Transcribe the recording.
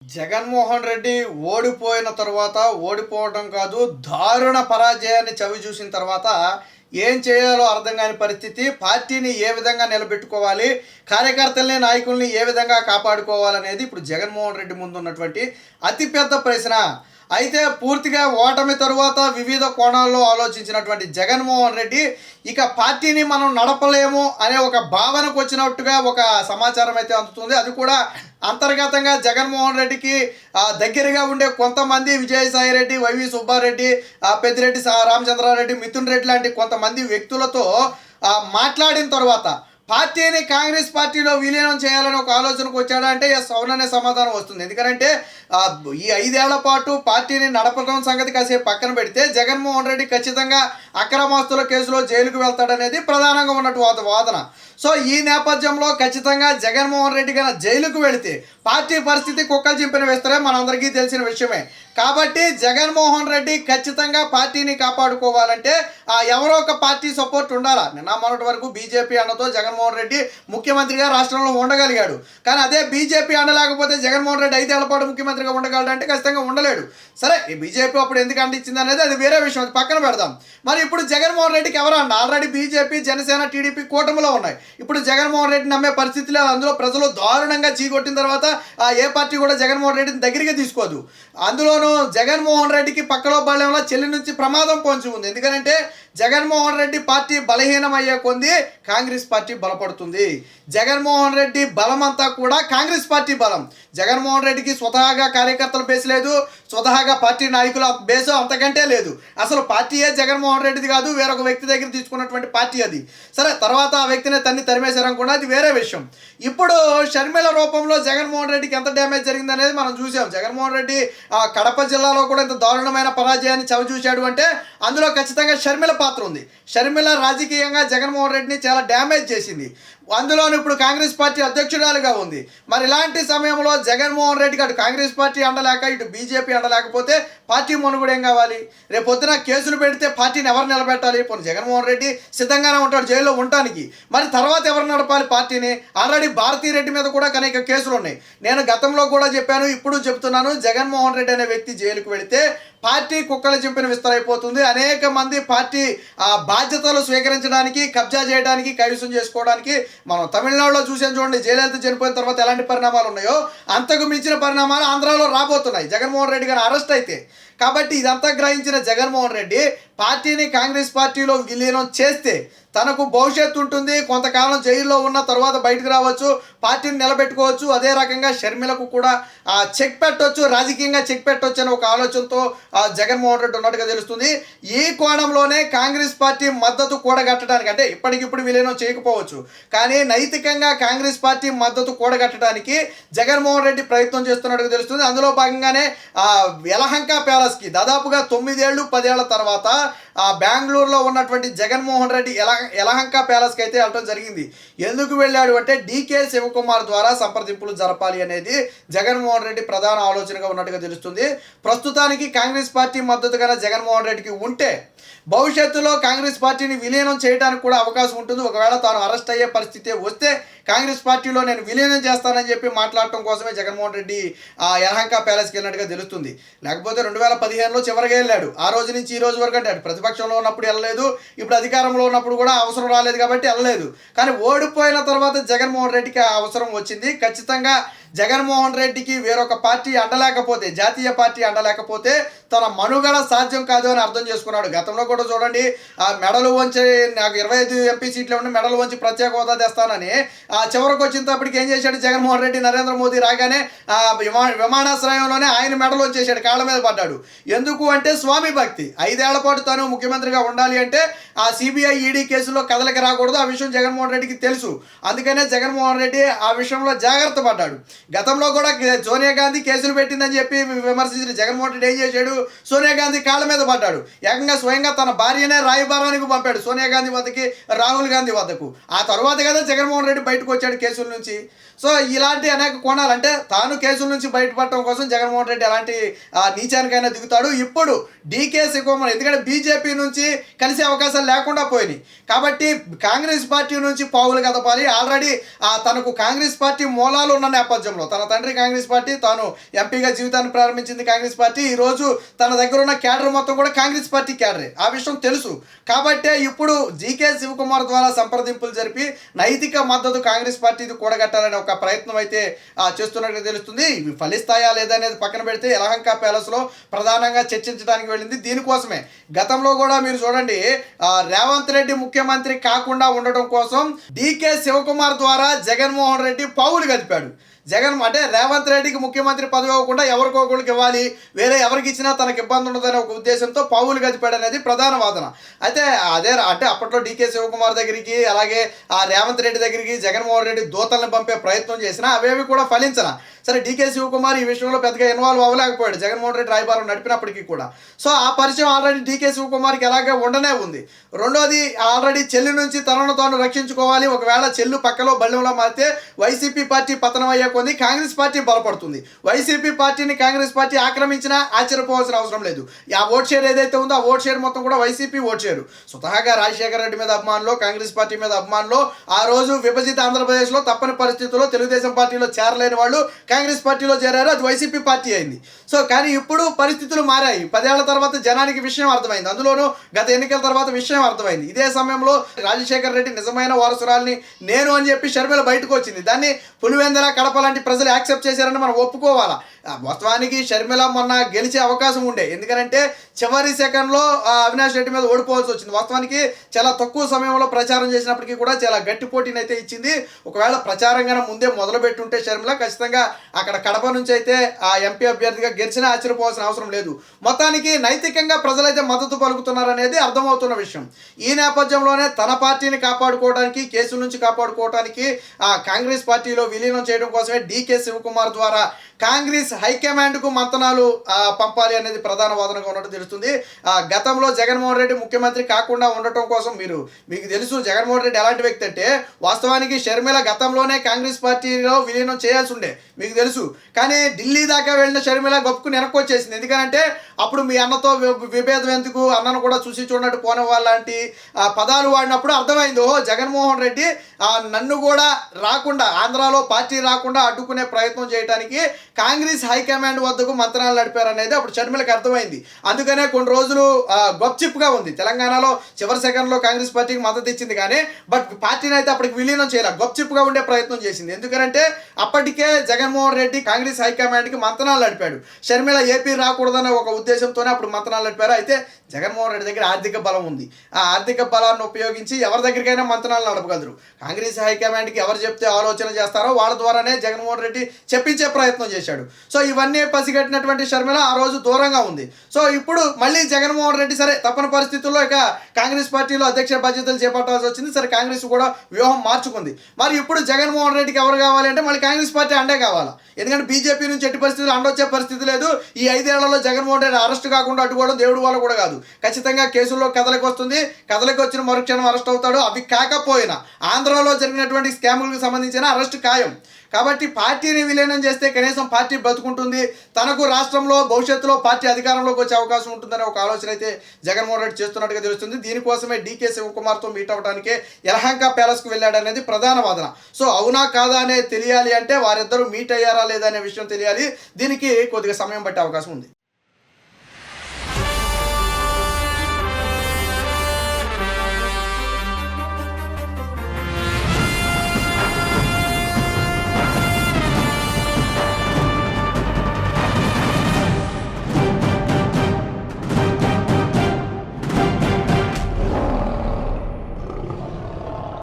జగన్మోహన్ రెడ్డి ఓడిపోయిన తర్వాత ఓడిపోవడం కాదు, దారుణ పరాజయాన్ని చవిచూసిన తర్వాత ఏం చేయాలో అర్థం కాని పరిస్థితి. పార్టీని ఏ విధంగా నిలబెట్టుకోవాలి, కార్యకర్తల్ని నాయకుల్ని ఏ విధంగా కాపాడుకోవాలనేది ఇప్పుడు జగన్మోహన్ రెడ్డి ముందు ఉన్నటువంటి అతిపెద్ద ప్రశ్న. అయితే పూర్తిగా ఓటమి తరువాత వివిధ కోణాల్లో ఆలోచించినటువంటి జగన్మోహన్ రెడ్డి ఇక పార్టీని మనం నడపలేము అనే ఒక భావనకు వచ్చినట్టుగా ఒక సమాచారం అయితే అందుతుంది. అది కూడా అంతర్గతంగా జగన్మోహన్ రెడ్డికి దగ్గరగా ఉండే కొంతమంది, విజయసాయి రెడ్డి, వైవి సుబ్బారెడ్డి, పెద్దిరెడ్డి రామచంద్రారెడ్డి, మిథున్ రెడ్డి లాంటి కొంతమంది వ్యక్తులతో మాట్లాడిన తర్వాత పార్టీని కాంగ్రెస్ పార్టీలో విలీనం చేయాలని ఒక ఆలోచనకు వచ్చాడా అంటే ఎస్, అవుననే సమాధానం వస్తుంది. ఎందుకంటే ఈ 5 ఏళ్ల పాటు పార్టీని నడపడం సంగతి కాసేపు పక్కన పెడితే జగన్మోహన్ రెడ్డి ఖచ్చితంగా అక్రమాస్తుల కేసులో జైలుకు వెళ్తాడనేది ప్రధానంగా ఉన్నట్టు వాదన. సో ఈ నేపథ్యంలో ఖచ్చితంగా జగన్మోహన్ రెడ్డి కన్నా జైలుకు వెళితే పార్టీ పరిస్థితి కుక్కలు చింపిన వేస్తారే మనందరికీ తెలిసిన విషయమే. కాబట్టి జగన్మోహన్ రెడ్డి ఖచ్చితంగా పార్టీని కాపాడుకోవాలంటే ఎవరో ఒక పార్టీ సపోర్ట్ ఉండాలా. నిన్న మొన్నటి వరకు బీజేపీ అండతో జగన్మోహన్ రెడ్డి ముఖ్యమంత్రిగా రాష్ట్రంలో ఉండగలిగాడు. కానీ అదే బీజేపీ అండ లేకపోతే జగన్మోహన్ రెడ్డి 5 ఏళ్ల పాటు ముఖ్యమంత్రిగా ఉండగలడు అంటే ఖచ్చితంగా ఉండలేడు. సరే, ఈ బీజేపీ అప్పుడు ఎందుకు అందించింది అనేది అది వేరే విషయం, అది పక్కన పెడదాం. మరి ఇప్పుడు జగన్మోహన్ రెడ్డికి ఎవరు అండ? ఆల్రెడీ బీజేపీ, జనసేన, టీడీపీ కూటమిలో ఉన్నాయి. ఇప్పుడు జగన్మోహన్ రెడ్డి నమ్మే పరిస్థితి లేదు. అందులో ప్రజలు దారుణంగా చీకొట్టిన తర్వాత ఏ పార్టీ కూడా జగన్మోహన్ రెడ్డిని దగ్గరికి తీసుకోదు. అందులోనూ జగన్మోహన్ రెడ్డికి పక్కలో బలంలో చెల్లి నుంచి ప్రమాదం పొంచి ఉంది. ఎందుకంటే జగన్మోహన్ రెడ్డి పార్టీ బలహీనమయ్యే కొంది కాంగ్రెస్ పార్టీ బలపడుతుంది. జగన్మోహన్ రెడ్డి బలం అంతా కూడా కాంగ్రెస్ పార్టీ బలం. జగన్మోహన్ రెడ్డికి స్వతహాగా కార్యకర్తల బేస్ లేదు, స్వతహాగా పార్టీ నాయకుల బేసు అంతకంటే లేదు. అసలు పార్టీయే జగన్మోహన్ రెడ్డిది కాదు, వేరొక వ్యక్తి దగ్గర తీసుకున్నటువంటి పార్టీ అది. సరే, తర్వాత ఆ వ్యక్తిని తరిమేశారనుకున్నా అది వేరే విషయం. ఇప్పుడు షర్మిల రూపంలో జగన్మోహన్ రెడ్డికి ఎంత డ్యామేజ్ జరిగింది అనేది మనం చూసాం. జగన్మోహన్ రెడ్డి కడప జిల్లాలో కూడా ఇంత దారుణమైన పరాజయాన్ని చవిచూశాడు అంటే అందులో ఖచ్చితంగా షర్మిల పాత్ర ఉంది. షర్మిల రాజకీయంగా జగన్మోహన్ రెడ్డిని చాలా డ్యామేజ్ చేసింది. అందులోనూ ఇప్పుడు కాంగ్రెస్ పార్టీ అధ్యక్షురాలుగా ఉంది. మరి ఇలాంటి సమయంలో జగన్మోహన్ రెడ్డికి అటు కాంగ్రెస్ పార్టీ అండలేక ఇటు బీజేపీ అండలేకపోతే పార్టీ మనుగడ ఏం కావాలి? రేపు పొద్దున కేసులు పెడితే పార్టీని ఎవరు నిలబెట్టాలి? పోనీ జగన్మోహన్ రెడ్డి సిద్ధంగానే ఉంటాడు జైల్లో ఉండటానికి, మరి తర్వాత ఎవరు నడపాలి పార్టీని? ఆల్రెడీ భారతీ రెడ్డి మీద కూడా అనేక కేసులు ఉన్నాయి. నేను గతంలో కూడా చెప్పాను, ఇప్పుడు చెప్తున్నాను, జగన్మోహన్ రెడ్డి అనే వ్యక్తి జైలుకు వెళితే పార్టీ కుక్కల చింపిన విస్తరైపోతుంది. అనేక మంది పార్టీ బాధ్యతలు స్వీకరించడానికి, కబ్జా చేయడానికి, కైవసం చేసుకోవడానికి మనం తమిళనాడులో చూసాం చూడండి. జయలలిత చనిపోయిన తర్వాత ఎలాంటి పరిణామాలు ఉన్నాయో అంతకు మించిన పరిణామాలు ఆంధ్రాలో రాబోతున్నాయి జగన్మోహన్ రెడ్డి గారు అరెస్ట్ అయితే. కాబట్టి ఇదంతా గ్రహించిన జగన్మోహన్ రెడ్డి పార్టీని కాంగ్రెస్ పార్టీలో విలీనం చేస్తే తనకు భవిష్యత్తు ఉంటుంది, కొంతకాలం జైల్లో ఉన్న తర్వాత బయటకు రావచ్చు, పార్టీని నిలబెట్టుకోవచ్చు. అదే రకంగా షర్మిలకు కూడా చెక్ పెట్టవచ్చు, రాజకీయంగా చెక్ పెట్టవచ్చు అనే ఒక ఆలోచనతో జగన్మోహన్ రెడ్డి ఉన్నట్టుగా తెలుస్తుంది. ఈ కోణంలోనే కాంగ్రెస్ పార్టీ మద్దతు కూడగట్టడానికి, అంటే ఇప్పటికిప్పుడు విలీనం చేయకపోవచ్చు కానీ నైతికంగా కాంగ్రెస్ పార్టీ మద్దతు కూడగట్టడానికి జగన్మోహన్ రెడ్డి ప్రయత్నం చేస్తున్నట్టుగా తెలుస్తుంది. అందులో భాగంగానే యలహంక ప్యాలెస్కి దాదాపుగా 9 ఏళ్ళు 10 ఏళ్ల తర్వాత బెంగళూరులో ఉన్నటువంటి జగన్మోహన్ రెడ్డి యలహంక ప్యాలెస్కి అయితే వెళ్ళడం జరిగింది. ఎందుకు వెళ్ళాడు అంటే డీకే శివకుమార్ ద్వారా సంప్రదింపులు జరపాలి అనేది జగన్మోహన్ రెడ్డి ప్రధాన ఆలోచనగా ఉన్నట్టుగా తెలుస్తుంది. ప్రస్తుతానికి కాంగ్రెస్ పార్టీ మద్దతుగా జగన్మోహన్ రెడ్డికి ఉంటే భవిష్యత్తులో కాంగ్రెస్ పార్టీని విలీనం చేయడానికి కూడా అవకాశం ఉంటుంది. ఒకవేళ తాను అరెస్ట్ అయ్యే పరిస్థితి వస్తే కాంగ్రెస్ పార్టీలో నేను విలీనం చేస్తానని చెప్పి మాట్లాడటం కోసమే జగన్మోహన్ రెడ్డి యలహంక ప్యాలెస్కి వెళ్ళినట్టుగా తెలుస్తుంది. లేకపోతే 2015లో చివరిగా వెళ్ళాడు. ఆ రోజు నుంచి ఈ రోజు వరకు అంటే ప్రతిపక్షంలో ఉన్నప్పుడు వెళ్ళలేదు, ఇప్పుడు అధికారంలో ఉన్నప్పుడు కూడా అవసరం రాలేదు కాబట్టి వెళ్ళలేదు. కానీ ఓడిపోయిన తర్వాత జగన్మోహన్ రెడ్డికి అవసరం వచ్చింది. ఖచ్చితంగా జగన్మోహన్ రెడ్డికి వేరొక పార్టీ అండలేకపోతే, జాతీయ పార్టీ అండలేకపోతే తన మనుగడ సాధ్యం కాదు అని అర్థం చేసుకున్నాడు. గతంలో కూడా చూడండి, మెడలు వంచి నాకు 25 ఎంపీ సీట్లు ఉండి మెడలు వంచి ప్రత్యేక హోదా తెస్తానని చివరికి వచ్చినప్పటికి ఏం చేశాడు జగన్మోహన్ రెడ్డి? నరేంద్ర మోదీ రాగానే విమానాశ్రయంలోనే ఆయన మెడలు వచ్చేసాడు, కాళ్ళ మీద పడ్డాడు. ఎందుకు అంటే స్వామి భక్తి. 5 ఏళ్ల పాటు తాను ముఖ్యమంత్రిగా ఉండాలి అంటే ఆ సిబిఐ ఈడీ కేసులో కదలకి రాకూడదు. ఆ విషయం జగన్మోహన్ రెడ్డికి తెలుసు. అందుకనే జగన్మోహన్ రెడ్డి ఆ విషయంలో జాగ్రత్త పడ్డాడు. గతంలో కూడా సోనియా గాంధీ కేసులు పెట్టిందని చెప్పి విమర్శించిన జగన్మోహన్ రెడ్డి ఏం చేశాడు? సోనియా గాంధీ కాళ్ళ మీద పడ్డాడు. ఏకంగా స్వయంగా తన భార్యనే రాయబారానికి పంపాడు, సోనియా గాంధీ వద్దకి, రాహుల్ గాంధీ వద్దకు. ఆ తర్వాత కదా జగన్మోహన్ రెడ్డి బయటకు వచ్చాడు కేసుల నుంచి. సో ఇలాంటి అనేక కోణాలు, అంటే తాను కేసుల నుంచి బయటపడటం కోసం జగన్మోహన్ రెడ్డి ఎలాంటి నీచానికైనా దిగుతాడు. ఇప్పుడు డీకే శివకుమార్, ఎందుకంటే బీజేపీ నుంచి కలిసే అవకాశాలు లేకుండా పోయినాయి కాబట్టి కాంగ్రెస్ పార్టీ నుంచి పావులు కదపాలి. ఆల్రెడీ తనకు కాంగ్రెస్ పార్టీ మూలాలు ఉన్న నేపథ్యం నేపథ్యంలో తన తండ్రి కాంగ్రెస్ పార్టీ, తాను ఎంపీగా జీవితాన్ని ప్రారంభించింది కాంగ్రెస్ పార్టీ, ఈరోజు తన దగ్గర ఉన్న క్యాడర్ మొత్తం కూడా కాంగ్రెస్ పార్టీ క్యాడరే. ఆ విషయం తెలుసు కాబట్టే ఇప్పుడు జీకే శివకుమార్ ద్వారా సంప్రదింపులు జరిపి నైతిక మద్దతు కాంగ్రెస్ పార్టీది కూడగట్టాలనే ఒక ప్రయత్నం అయితే చేస్తున్నట్టు తెలుస్తుంది. ఇవి ఫలిస్తాయా లేదా అనేది పక్కన పెడితే యలహంక ప్యాలెస్లో ప్రధానంగా చర్చించడానికి వెళ్ళింది దీనికోసమే. గతంలో కూడా మీరు చూడండి, రేవంత్ రెడ్డి ముఖ్యమంత్రి కాకుండా ఉండడం కోసం డీకే శివకుమార్ ద్వారా జగన్మోహన్ రెడ్డి పావులు గదిపాడు. అంటే రేవంత్ రెడ్డికి ముఖ్యమంత్రి పదవి ఇవ్వకుండా ఎవరికొకరికి ఇవ్వాలి, వేరే ఎవరికి ఇచ్చినా తనకు ఇబ్బంది ఉండదనే ఒక ఉద్దేశంతో పావులు గదిపాడు అనేది ప్రధాన వాదన. అయితే అంటే అప్పట్లో డీకే శివకుమార్ దగ్గరికి, అలాగే రేవంత్ రెడ్డి దగ్గరికి జగన్మోహన్ రెడ్డి దూతల్ని పంపే ప్రయత్నం చేసినా అవేవి కూడా ఫలించనా. సరే, డీకే శివకుమార్ ఈ విషయంలో పెద్దగా ఇన్వాల్వ్ అవ్వలేకపోయాడు జగన్మోహన్ రెడ్డి రాయబారం నడిపినప్పటికీ కూడా. సో ఆ పరిచయం ఆల్రెడీ డీకే శివకుమార్కి ఎలాగే ఉండనే ఉంది. రెండోది, ఆల్రెడీ చెల్లి నుంచి తనను తాను రక్షించుకోవాలి. ఒకవేళ చెల్లు పక్కలో బళ్ళంలో మారితే వైసీపీ పార్టీ పతనం అయ్యే కొంది కాంగ్రెస్ పార్టీ బలపడుతుంది. వైసీపీ పార్టీని కాంగ్రెస్ పార్టీ ఆక్రమించినా ఆశ్చర్యపోవాల్సిన అవసరం లేదు. ఆ ఓట్ షేర్ ఏదైతే ఉందో ఆ ఓట్ షేర్ మొత్తం కూడా వైసీపీ ఓట్ షేర్. స్వతహాగా రాజశేఖర రెడ్డి మీద అభిమానులు, కాంగ్రెస్ పార్టీ మీద అభిమానులు, ఆ రోజు విభజిత ఆంధ్రప్రదేశ్లో తప్పని పరిస్థితుల్లో తెలుగుదేశం పార్టీలో చేరలేని వాళ్ళు కాంగ్రెస్ పార్టీలో చేరారు, అది వైసీపీ పార్టీ అయింది. సో కానీ ఇప్పుడు పరిస్థితులు మారాయి. 10 ఏళ్ల తర్వాత జనానికి విషయం అర్థమైంది, అందులోనూ గత ఎన్నికల తర్వాత విషయం అర్థమైంది. ఇదే సమయంలో రాజశేఖర రెడ్డి నిజమైన వారసురాల్ని నేను అని చెప్పి షర్మిల బయటకు వచ్చింది. దాన్ని పులివెందుల, కడప లాంటి ప్రజలు యాక్సెప్ట్ చేశారని మనం ఒప్పుకోవాలా. వాస్తవానికి షర్మిల మొన్న గెలిచే అవకాశం ఉండే, ఎందుకంటే చివరి సెకండ్లో అవినాష్ రెడ్డి మీద ఓడిపోవాల్సి వచ్చింది. వాస్తవానికి చాలా తక్కువ సమయంలో ప్రచారం చేసినప్పటికీ కూడా చాలా గట్టి పోటీని అయితే ఇచ్చింది. ఒకవేళ ప్రచారం కన్నా ముందే మొదలు పెట్టుంటే షర్మిల ఖచ్చితంగా అక్కడ కడప నుంచి అయితే ఆ ఎంపీ అభ్యర్థిగా గెలిచినా ఆశ్చర్యపోవాల్సిన అవసరం లేదు. మొత్తానికి నైతికంగా ప్రజలైతే మద్దతు పలుకుతున్నారనేది అర్థమవుతున్న విషయం. ఈ నేపథ్యంలోనే తన పార్టీని కాపాడుకోవడానికి, కేసుల నుంచి కాపాడుకోవడానికి కాంగ్రెస్ పార్టీలో విలీనం చేయడం కోసమే డీకే శివకుమార్ ద్వారా కాంగ్రెస్ హైకమాండ్కు మంతనాలు పంపాలి అనేది ప్రధాన వాదనగా ఉన్నట్టు తెలుస్తుంది. గతంలో జగన్మోహన్ రెడ్డి ముఖ్యమంత్రి కాకుండా ఉండటం కోసం మీకు తెలుసు జగన్మోహన్ రెడ్డి ఎలాంటి వ్యక్తి అంటే, వాస్తవానికి షర్మిల గతంలోనే కాంగ్రెస్ పార్టీలో విలీనం చేయాల్సి ఉండే మీకు తెలుసు. కానీ ఢిల్లీ దాకా వెళ్ళిన షర్మిల గొప్పకు వెనక్కి వచ్చేసింది. ఎందుకంటే అప్పుడు మీ అన్నతో విభేదం ఎందుకు, అన్నను కూడా చూసి చూడనట్టు పోనే వాళ్ళంటి పదాలు వాడినప్పుడు అర్థమైంది, ఓహో జగన్మోహన్ రెడ్డి నన్ను కూడా రాకుండా, ఆంధ్రాలో పార్టీ రాకుండా అడ్డుకునే ప్రయత్నం చేయడానికి కాంగ్రెస్ హైకమాండ్ వద్దకు మంత్రాలు నడిపారనేది అప్పుడు షర్మిలకు అర్థమైంది. అందుకనే కొన్ని రోజులు గప్చిప్గా ఉంది. తెలంగాణలో చివరి సెకండ్లో కాంగ్రెస్ పార్టీకి మద్దతు ఇచ్చింది కానీ పార్టీని అయితే అప్పటికి విలీనం చేయాలి, గప్చిప్గా ఉండే ప్రయత్నం చేసింది. ఎందుకంటే అప్పటికే జగన్మోహన్ రెడ్డి కాంగ్రెస్ హైకమాండ్కి మంత్రాలు నడిపాడు. షర్మిల ఏపీ రాకూడదనే ఒక ఉద్దేశంతోనే అప్పుడు మంత్రాలు నడిపారు. అయితే జగన్మోహన్ రెడ్డి దగ్గర ఆర్థిక బలం ఉంది. ఆ ఆర్థిక బలాన్ని ఉపయోగించి ఎవరి దగ్గరికైనా మంత్రాలు నడపగలరు. కాంగ్రెస్ హైకమాండ్కి ఎవరు చెప్తే ఆలోచన చేస్తారో వాళ్ళ ద్వారానే జగన్మోహన్ రెడ్డి చెప్పించే ప్రయత్నం చేశాడు. సో ఇవన్నీ పసిగట్టినటువంటి షర్మిల ఆ రోజు దూరంగా ఉంది. సో ఇప్పుడు మళ్ళీ జగన్మోహన్ రెడ్డి సరే తప్పని పరిస్థితుల్లో ఇక కాంగ్రెస్ పార్టీలో అధ్యక్ష బాధ్యతలు చేపట్టాల్సి వచ్చింది. సరే కాంగ్రెస్ కూడా వ్యూహం మార్చుకుంది. మరి ఇప్పుడు జగన్మోహన్ రెడ్డికి ఎవరు కావాలి అంటే మళ్ళీ కాంగ్రెస్ పార్టీ అండే కావాలా. ఎందుకంటే బీజేపీ నుంచి ఎట్టి పరిస్థితులు అండొచ్చే పరిస్థితి లేదు. ఈ 5 ఏళ్లలో జగన్మోహన్ రెడ్డి అరెస్ట్ కాకుండా అడ్డుకోవడం దేవుడు వల్ల కూడా కాదు. ఖచ్చితంగా కేసుల్లో కథలకు వస్తుంది. కథలకు వచ్చిన మరుక్షణం అరెస్ట్ అవుతాడు. అవి కాకపోయినా ఆంధ్రాలో జరిగినటువంటి స్కాములకు సంబంధించిన అరెస్ట్ ఖాయం. కాబట్టి పార్టీని విలీనం చేస్తే కనీసం పార్టీ బతుకుంటుంది, తనకు రాష్ట్రంలో భవిష్యత్తులో పార్టీ అధికారంలోకి వచ్చే అవకాశం ఉంటుందనే ఒక ఆలోచన అయితే జగన్మోహన్ రెడ్డి చేస్తున్నట్టుగా తెలుస్తుంది. దీనికోసమే డీకే శివకుమార్తో మీట్ అవ్వడానికే యలహంక ప్యాలెస్కు వెళ్ళాడనేది ప్రధాన వాదన. సో అవునా కాదా అనే తెలియాలి అంటే వారిద్దరూ మీట్ అయ్యారా లేదా అనే విషయం తెలియాలి. దీనికి కొద్దిగా సమయం పట్టే అవకాశం ఉంది.